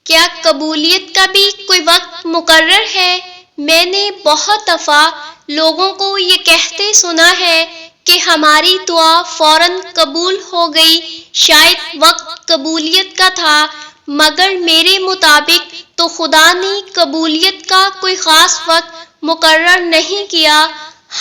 کیا قبولیت کا بھی کوئی وقت مقرر ہے؟ میں نے بہت دفعہ لوگوں کو یہ کہتے سنا ہے کہ ہماری دعا فوراً قبول ہو گئی، شاید وقت قبولیت کا تھا، مگر میرے مطابق تو خدا نے قبولیت کا کوئی خاص وقت مقرر نہیں کیا۔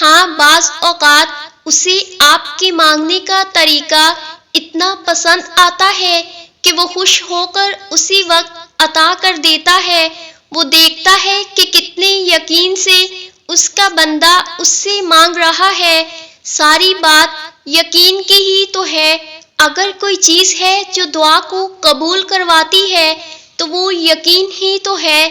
ہاں، بعض اوقات اسے آپ کے مانگنے کا طریقہ اتنا پسند آتا ہے کہ وہ خوش ہو کر اسی وقت عطا کر دیتا ہے۔ وہ دیکھتا ہے کہ کتنے یقین سے اس کا بندہ اس سے مانگ رہا ہے۔ ساری بات یقین کی ہی تو ہے۔ اگر کوئی چیز ہے جو دعا کو قبول کرواتی ہے تو وہ یقین ہی تو ہے۔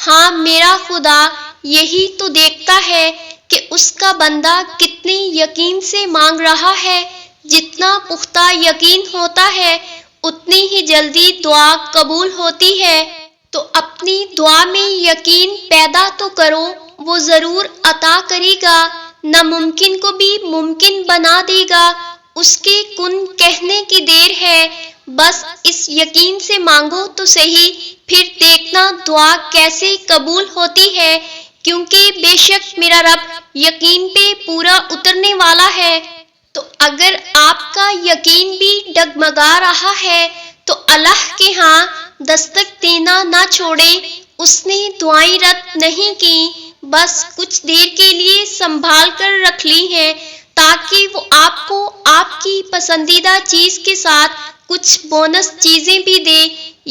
ہاں، میرا خدا یہی تو دیکھتا ہے کہ اس کا بندہ کتنے یقین سے مانگ رہا ہے۔ جتنا پختہ یقین ہوتا ہے اتنی ہی جلدی دعا قبول ہوتی ہے۔ تو اپنی دعا میں یقین پیدا تو کرو، وہ ضرور عطا کرے گا، ناممکن کو بھی ممکن بنا دے گا۔ اس کے کن کہنے کی دیر ہے، بس اس یقین سے مانگو تو صحیح، پھر دیکھنا دعا کیسے قبول ہوتی ہے، کیونکہ بے شک میرا رب یقین پہ پورا اترنے والا ہے۔ تو اگر آپ کا یقین بھی ڈگمگا رہا ہے تو اللہ کے ہاں دستک دینا نہ چھوڑے۔ اس نے دعائیں رد نہیں کی، بس کچھ دیر کے لیے سنبھال کر رکھ لی ہیں تاکہ وہ آپ کو آپ کی پسندیدہ چیز کے ساتھ کچھ بونس چیزیں بھی دے۔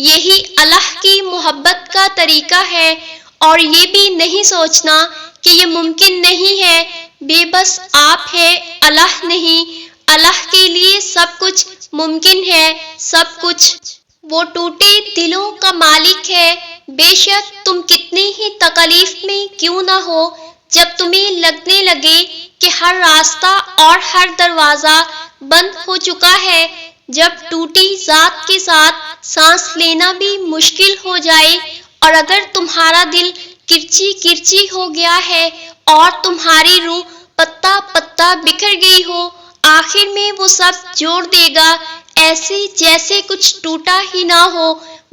یہی اللہ کی محبت کا طریقہ ہے، اور یہ بھی نہیں سوچنا کہ یہ ممکن نہیں ہے، بے بس آپ ہے، اللہ نہیں۔ اللہ کے لیے سب کچھ ممکن ہے، سب کچھ۔ وہ ٹوٹے دلوں کا مالک ہے۔ بے شک تم کتنی ہی تکلیف میں کیوں نہ ہو، جب تمہیں لگنے لگے کہ ہر راستہ اور ہر دروازہ بند ہو چکا ہے، جب ٹوٹی ذات کے ساتھ سانس لینا بھی مشکل ہو جائے، اور اگر تمہارا دل کرچی کرچی ہو گیا ہے اور تمہاری روح پتا پتا بکھر گئی ہو، آخر میں وہ سب جوڑ دے گا، ایسے جیسے کچھ ٹوٹا ہی نہ ہو۔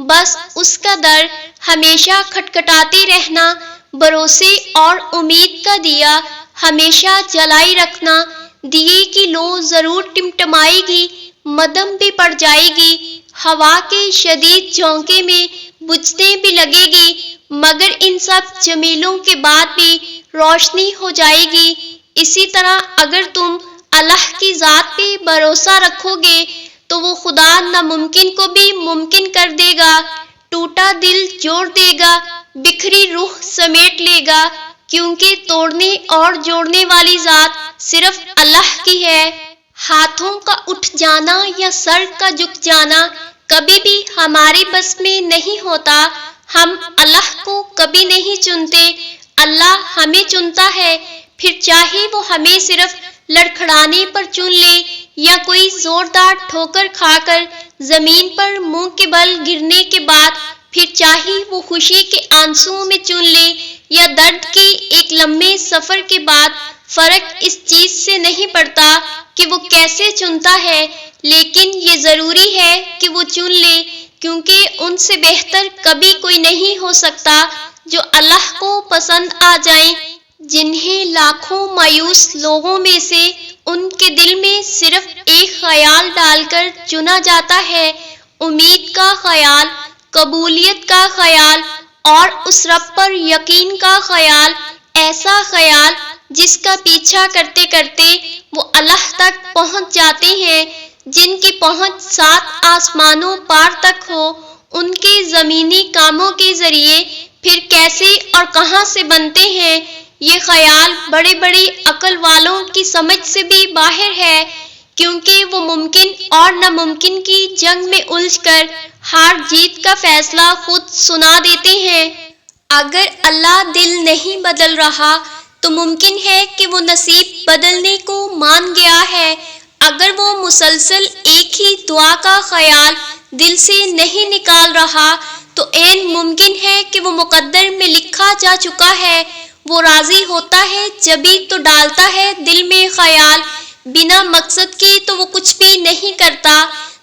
بس اس کا در ہمیشہ کھٹکھٹاتے رہنا، بھروسے اور امید کا دیا ہمیشہ جلائی رکھنا۔ دیے کی لو ضرور ٹمٹمائے گی، مدھم بھی پڑ جائے گی، ہوا کے شدید جھونکے میں بجھنے بھی لگے گی، مگر ان سب جمیلوں کے بعد بھی روشنی ہو جائے گی۔ اسی طرح اگر تم اللہ کی ذات پہ بھروسہ رکھو گے تو وہ خدا ناممکن کو بھی ممکن کر دے گا، ٹوٹا دل جوڑ دے گا، بکھری روح سمیٹ لے گا، کیونکہ توڑنے اور جوڑنے والی ذات صرف اللہ کی ہے۔ ہاتھوں کا اٹھ جانا یا سر کا جھک جانا کبھی بھی ہمارے بس میں نہیں ہوتا۔ ہم اللہ کو کبھی نہیں چنتے، اللہ ہمیں چنتا ہے، پھر چاہے وہ ہمیں صرف لڑکھڑانے پر چن لے یا کوئی زوردار ٹھوکر کھا کر زمین پر منہ کے بل گرنے کے بعد، پھر چاہے وہ خوشی کے آنسوؤں میں چن لے یا درد کے ایک لمبے سفر کے بعد، فرق اس چیز سے نہیں پڑتا کہ وہ کیسے چنتا ہے، لیکن یہ ضروری ہے کہ وہ چن لے، کیونکہ ان سے بہتر کبھی کوئی نہیں ہو سکتا جو اللہ کو پسند آ جائیں۔ جنہیں لاکھوں مایوس لوگوں میں سے ان کے دل میں صرف ایک خیال ڈال کر چنا جاتا ہے، امید کا خیال، قبولیت کا خیال، اور اس رب پر یقین کا خیال، ایسا خیال جس کا پیچھا کرتے کرتے وہ اللہ تک پہنچ جاتے ہیں، جن کی پہنچ 7 آسمانوں پار تک ہو۔ ان کے زمینی کاموں کے ذریعے پھر کیسے اور کہاں سے بنتے ہیں، یہ خیال بڑے بڑے عقل والوں کی سمجھ سے بھی باہر ہے، کیونکہ وہ ممکن اور ناممکن کی جنگ میں الجھ کر ہار جیت کا فیصلہ خود سنا دیتے ہیں۔ اگر اللہ دل نہیں بدل رہا تو ممکن ہے کہ وہ نصیب بدلنے کو مان گیا ہے۔ اگر وہ مسلسل ایک ہی دعا کا خیال دل سے نہیں نکال رہا تو عین ممکن ہے کہ وہ مقدر میں لکھا جا چکا ہے۔ وہ راضی ہوتا ہے جبھی تو ڈالتا ہے دل میں خیال، بنا مقصد کے تو وہ کچھ بھی نہیں کرتا۔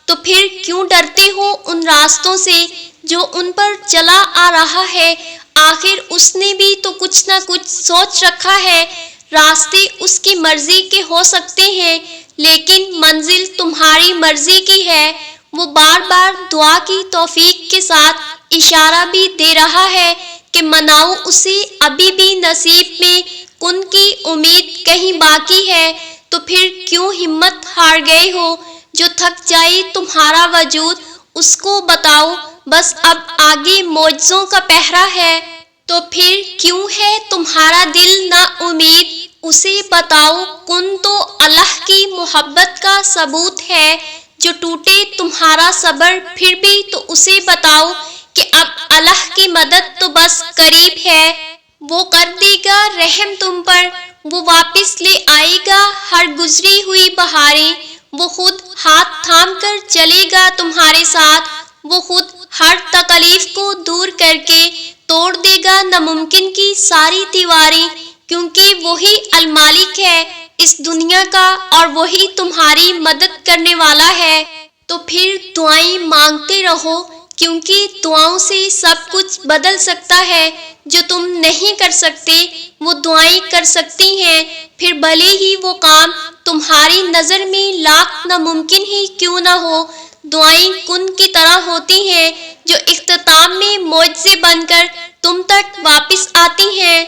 تو پھر کیوں ڈرتے ہو ان راستوں سے جو ان پر چلا آ رہا ہے، آخر اس نے بھی تو کچھ نہ کچھ سوچ رکھا ہے۔ راستے اس کی مرضی کے ہو سکتے ہیں، لیکن منزل تمہاری مرضی کی ہے۔ وہ بار بار دعا کی توفیق کے ساتھ اشارہ بھی دے رہا ہے کہ مناؤ اسے، ابھی بھی نصیب میں کن کی امید کہیں باقی ہے۔ تو پھر کیوں ہمت ہار گئے ہو؟ جو تھک جائے تمہارا وجود اس کو بتاؤ، بس اب آگے معجزوں کا پہرا ہے۔ تو پھر کیوں ہے تمہارا دل نا امید؟ اسے بتاؤ، کن تو اللہ کی محبت کا ثبوت ہے۔ جو ٹوٹے تمہارا صبر، پھر بھی تو اسے بتاؤ کہ اب اللہ کی مدد تو بس قریب ہے۔ وہ کر دے گا رحم تم پر، وہ واپس لے آئے گا ہر گزری ہوئی بہاریں۔ وہ خود ہاتھ تھام کر چلے گا تمہارے ساتھ، وہ خود ہر تکلیف کو دور کر کے توڑ دے گا ناممکن کی ساری دیواریں، کیونکہ وہی المالک ہے اس دنیا کا اور وہی تمہاری مدد کرنے والا ہے۔ تو پھر دعائیں مانگتے رہو، کیونکہ دعاؤں سے سب کچھ بدل سکتا ہے۔ جو تم نہیں کر سکتے وہ دعائیں کر سکتی ہیں، پھر بھلے ہی وہ کام تمہاری نظر میں لاکھ ناممکن ہی کیوں نہ ہو۔ دعائیں کن کی طرح ہوتی ہیں جو اختتام میں معجزے بن کر تم تک واپس آتی ہیں۔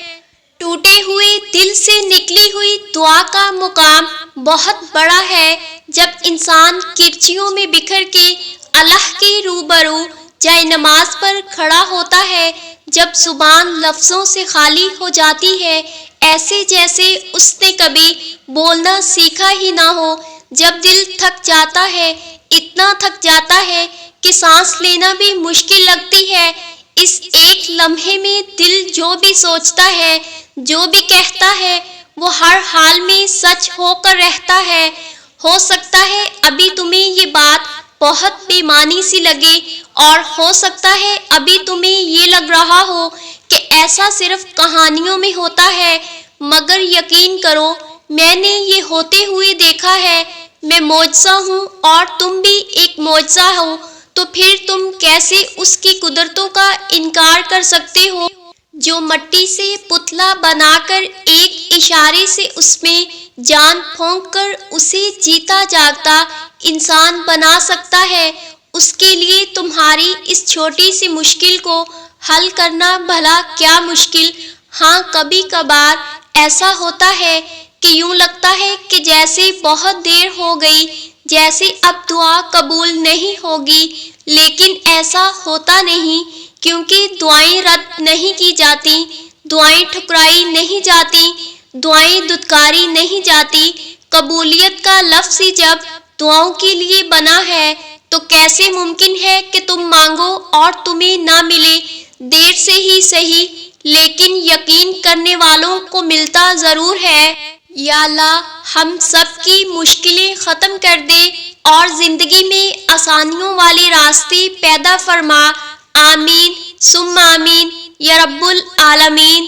ٹوٹے ہوئے دل سے نکلی ہوئی دعا کا مقام بہت بڑا ہے۔ جب انسان کرچیوں میں بکھر کے اللہ کے روبرو جائے نماز پر کھڑا ہوتا ہے، جب زبان لفظوں سے خالی ہو جاتی ہے، ایسے جیسے اس نے کبھی بولنا سیکھا ہی نہ ہو، جب دل تھک جاتا ہے، اتنا تھک جاتا ہے کہ سانس لینا بھی مشکل لگتی ہے، اس ایک لمحے میں دل جو بھی سوچتا ہے، جو بھی کہتا ہے، وہ ہر حال میں سچ ہو کر رہتا ہے۔ ہو سکتا ہے ابھی تمہیں یہ بات بہت بے معنی سی لگے، اور ہو سکتا ہے ابھی تمہیں یہ لگ رہا ہو کہ ایسا صرف کہانیوں میں ہوتا ہے، مگر یقین کرو، میں نے یہ ہوتے ہوئے دیکھا ہے۔ میں معجزہ ہوں اور تم بھی ایک معجزہ ہو، تو پھر تم کیسے اس کی قدرتوں کا انکار کر سکتے ہو؟ جو مٹی سے پتلا بنا کر ایک اشارے سے اس میں جان پھونک کر اسے جیتا جاگتا انسان بنا سکتا ہے، اس کے لیے تمہاری اس چھوٹی سی مشکل کو حل کرنا بھلا کیا مشکل؟ ہاں، کبھی کبھار ایسا ہوتا ہے کہ یوں لگتا ہے کہ جیسے بہت دیر ہو گئی، جیسے اب دعا قبول نہیں ہوگی، لیکن ایسا ہوتا نہیں، کیونکہ دعائیں رد نہیں کی جاتی، دعائیں ٹھکرائی نہیں جاتی، دعائیں دھتکاری نہیں جاتی۔ قبولیت کا لفظ ہی جب دعاؤں کے لیے بنا ہے تو کیسے ممکن ہے کہ تم مانگو اور تمہیں نہ ملے؟ دیر سے ہی صحیح، لیکن یقین کرنے والوں کو ملتا ضرور ہے۔ یا اللہ، ہم سب کی مشکلیں ختم کر دے اور زندگی میں آسانیوں والے راستے پیدا فرما۔ آمین ثم آمین یا رب العالمین۔